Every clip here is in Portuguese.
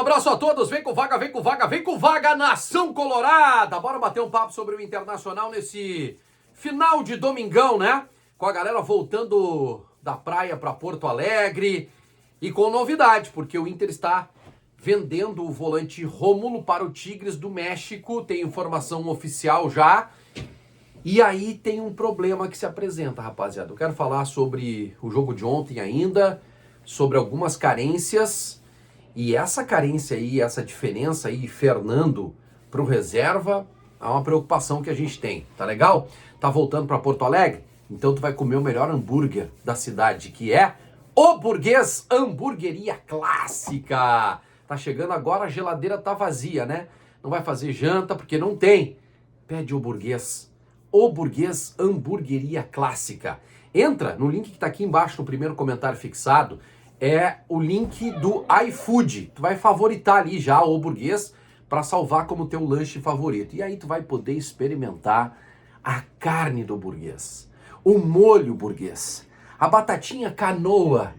abraço a todos, vem com vaga, vem com vaga, vem com vaga, Nação Colorada! Bora bater um papo sobre o Internacional nesse final de domingão, né? Com a galera voltando da praia para Porto Alegre e com novidade, porque o Inter está vendendo o volante Rômulo para o Tigres do México, tem informação oficial já. E aí tem um problema que se apresenta, rapaziada. Eu quero falar sobre o jogo de ontem ainda, sobre algumas carências. E essa carência aí, essa diferença aí, Fernando pro reserva, é uma preocupação que a gente tem, tá legal? Tá voltando para Porto Alegre? Então tu vai comer o melhor hambúrguer da cidade, que é o Burguês Hamburgueria Clássica. Tá chegando agora, a geladeira tá vazia, né? Não vai fazer janta porque não tem. Pede o Burguês. O Burguês Hamburgueria Clássica. Entra no link que tá aqui embaixo no primeiro comentário fixado. É o link do iFood. Tu vai favoritar ali já o Burguês para salvar como teu lanche favorito. E aí tu vai poder experimentar a carne do Burguês, o molho Burguês, a batatinha canoa,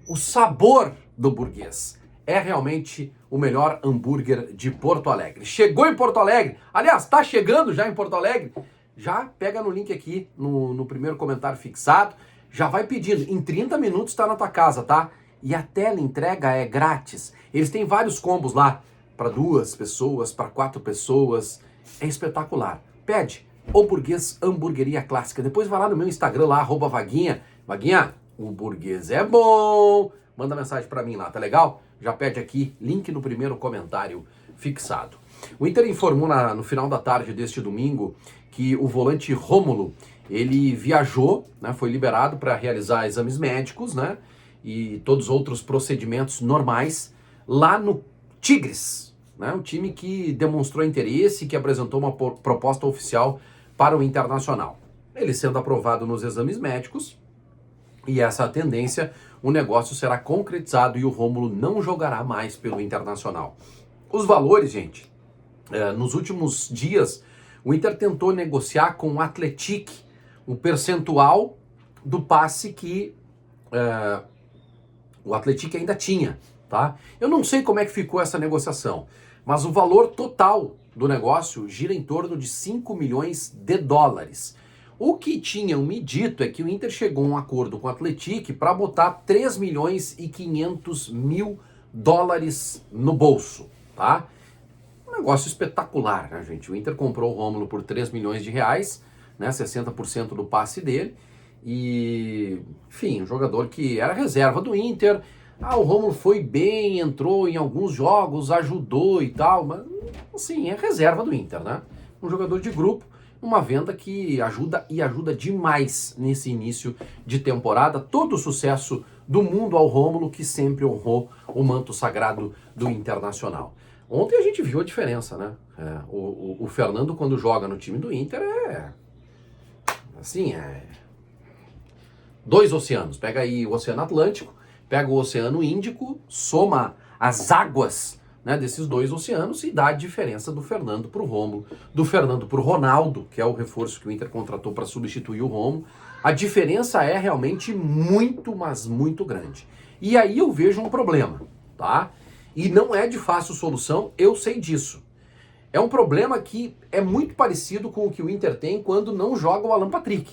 o sabor do Burguês. É realmente o melhor hambúrguer de Porto Alegre. Chegou em Porto Alegre? Aliás, tá chegando já em Porto Alegre? Já pega no link aqui no primeiro comentário fixado. Já vai pedindo. Em 30 minutos tá na tua casa, tá? E a tela entrega é grátis. Eles têm vários combos lá, para 2 pessoas, para 4 pessoas. É espetacular. Pede o Burguês Hamburgueria Clássica. Depois vai lá no meu Instagram lá, @Vaguinha. Vaguinha, o Burguês é bom. Manda mensagem para mim lá, tá legal? Já pede aqui, link no primeiro comentário fixado. O Inter informou no final da tarde deste domingo que o volante Rômulo, ele viajou, né, foi liberado para realizar exames médicos, né? E todos os outros procedimentos normais lá no Tigres, né? O time que demonstrou interesse e que apresentou uma proposta oficial para o Internacional. Ele sendo aprovado nos exames médicos e essa tendência, o negócio será concretizado e o Rômulo não jogará mais pelo Internacional. Os valores, gente, nos últimos dias, o Inter tentou negociar com o Atlético o percentual do passe que o Atlético ainda tinha, tá? Eu não sei como é que ficou essa negociação, mas o valor total do negócio gira em torno de 5 milhões de dólares. O que tinham me dito é que o Inter chegou a um acordo com o Atlético para botar 3 milhões e 500 mil dólares no bolso, tá? Um negócio espetacular, né, gente? O Inter comprou o Rômulo por 3 milhões de reais, né? 60% do passe dele. E, enfim, um jogador que era reserva do Inter. O Rômulo foi bem, entrou em alguns jogos, ajudou e tal, mas, assim, é reserva do Inter, né? Um jogador de grupo, uma venda que ajuda e ajuda demais nesse início de temporada. Todo o sucesso do mundo ao Rômulo, que sempre honrou o manto sagrado do Internacional. Ontem a gente viu a diferença, né? O Fernando, quando joga no time do Inter, assim, 2 oceanos. Pega aí o Oceano Atlântico, pega o Oceano Índico, soma as águas, né, desses 2 oceanos e dá a diferença do Fernando pro Rômulo, do Fernando pro Ronaldo, que é o reforço que o Inter contratou para substituir o Rômulo. A diferença é realmente muito, mas muito grande. E aí eu vejo um problema, tá? E não é de fácil solução, eu sei disso. É um problema que é muito parecido com o que o Inter tem quando não joga o Alan Patrick.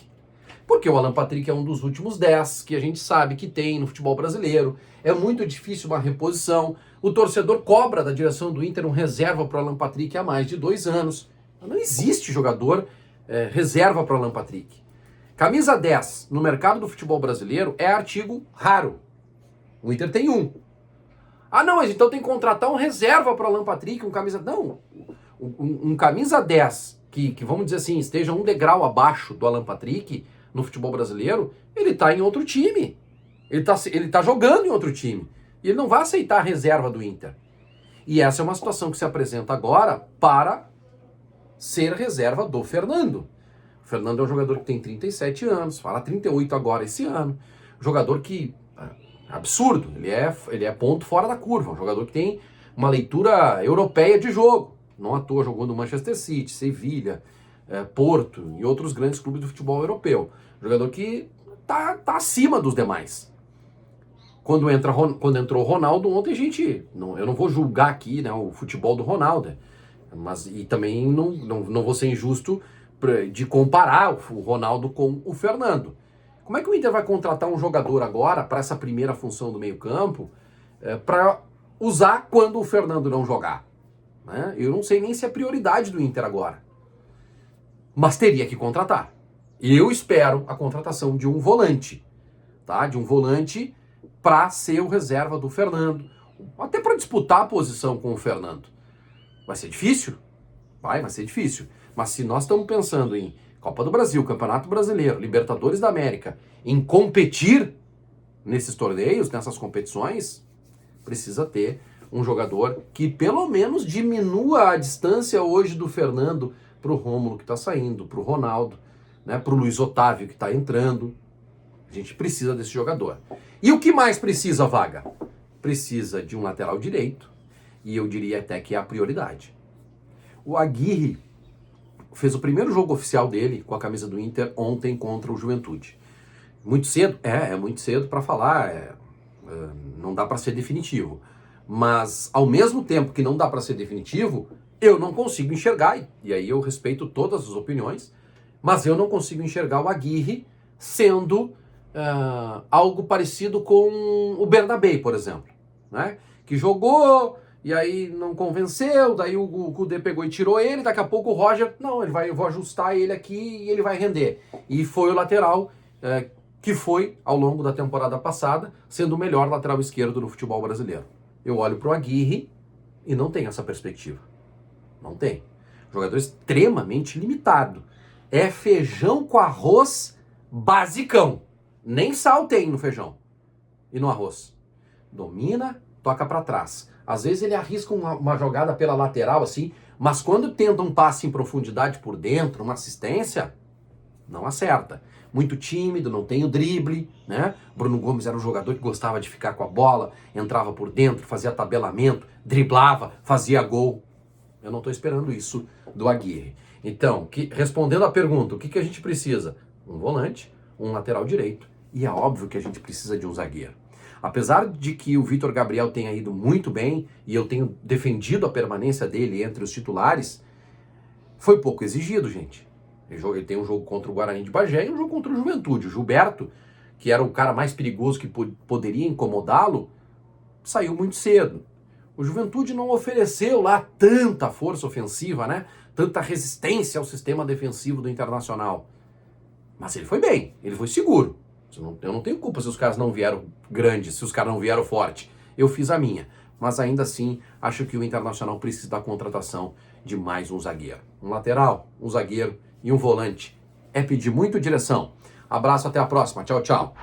Porque o Alan Patrick é um dos últimos 10 que a gente sabe que tem no futebol brasileiro. É muito difícil uma reposição. O torcedor cobra da direção do Inter um reserva para o Alan Patrick há mais de 2 anos. Não existe jogador reserva para o Alan Patrick. Camisa 10 no mercado do futebol brasileiro é artigo raro. O Inter tem um. Não, mas então tem que contratar um reserva para o Alan Patrick, um camisa... Não, um camisa 10 que, vamos dizer assim, esteja um degrau abaixo do Alan Patrick no futebol brasileiro, ele está em outro time. Ele tá jogando em outro time. E ele não vai aceitar a reserva do Inter. E essa é uma situação que se apresenta agora para ser reserva do Fernando. O Fernando é um jogador que tem 37 anos, fará 38 agora esse ano. Jogador que... absurdo. Ele é ponto fora da curva. Um jogador que tem uma leitura europeia de jogo. Não à toa jogou no Manchester City, Sevilha, Porto e outros grandes clubes do futebol europeu. Jogador que tá acima dos demais. Quando entrou o Ronaldo ontem, eu não vou julgar aqui, né, o futebol do Ronaldo, mas e também não vou ser injusto de comparar o Ronaldo com o Fernando. Como é que o Inter vai contratar um jogador agora para essa primeira função do meio-campo para usar quando o Fernando não jogar? Né? Eu não sei nem se é prioridade do Inter agora, mas teria que contratar. E eu espero a contratação de um volante, tá? De um volante para ser o reserva do Fernando, até para disputar a posição com o Fernando. Vai ser difícil? Vai ser difícil. Mas se nós estamos pensando em Copa do Brasil, Campeonato Brasileiro, Libertadores da América, em competir nesses torneios, nessas competições, precisa ter um jogador que pelo menos diminua a distância hoje do Fernando para o Rômulo que está saindo, para o Ronaldo, né, para o Luiz Otávio que está entrando. A gente precisa desse jogador. E o que mais precisa, Vaga? Precisa de um lateral direito, e eu diria até que é a prioridade. O Aguirre fez o primeiro jogo oficial dele com a camisa do Inter ontem contra o Juventude. Muito cedo? É muito cedo para falar, não dá para ser definitivo. Mas ao mesmo tempo que não dá para ser definitivo, eu não consigo enxergar, e aí eu respeito todas as opiniões, mas eu não consigo enxergar o Aguirre sendo algo parecido com o Bernabé, por exemplo, né? Que jogou e aí não convenceu, daí o Kudê pegou e tirou ele, daqui a pouco o Roger, não, eu vou ajustar ele aqui e ele vai render. E foi o lateral que foi, ao longo da temporada passada, sendo o melhor lateral esquerdo no futebol brasileiro. Eu olho para o Aguirre e não tem essa perspectiva. Não tem. Jogador extremamente limitado. É feijão com arroz basicão. Nem sal tem no feijão e no arroz. Domina, toca para trás. Às vezes ele arrisca uma jogada pela lateral assim, mas quando tenta um passe em profundidade por dentro, uma assistência, não acerta. Muito tímido, não tem o drible, né? Bruno Gomes era um jogador que gostava de ficar com a bola, entrava por dentro, fazia tabelamento, driblava, fazia gol. Eu não estou esperando isso do Aguirre. Então, respondendo à pergunta, o que a gente precisa? Um volante, um lateral direito, e é óbvio que a gente precisa de um zagueiro. Apesar de que o Vitor Gabriel tenha ido muito bem, e eu tenho defendido a permanência dele entre os titulares, foi pouco exigido, gente. Ele tem um jogo contra o Guarani de Bagé e um jogo contra o Juventude. O Gilberto, que era o cara mais perigoso que poderia incomodá-lo, saiu muito cedo. O Juventude não ofereceu lá tanta força ofensiva, né? Tanta resistência ao sistema defensivo do Internacional. Mas ele foi bem, ele foi seguro. Eu não tenho culpa se os caras não vieram grandes, se os caras não vieram forte. Eu fiz a minha. Mas ainda assim, acho que o Internacional precisa da contratação de mais um zagueiro. Um lateral, um zagueiro e um volante. É pedir muito direção. Abraço, até a próxima. Tchau, tchau.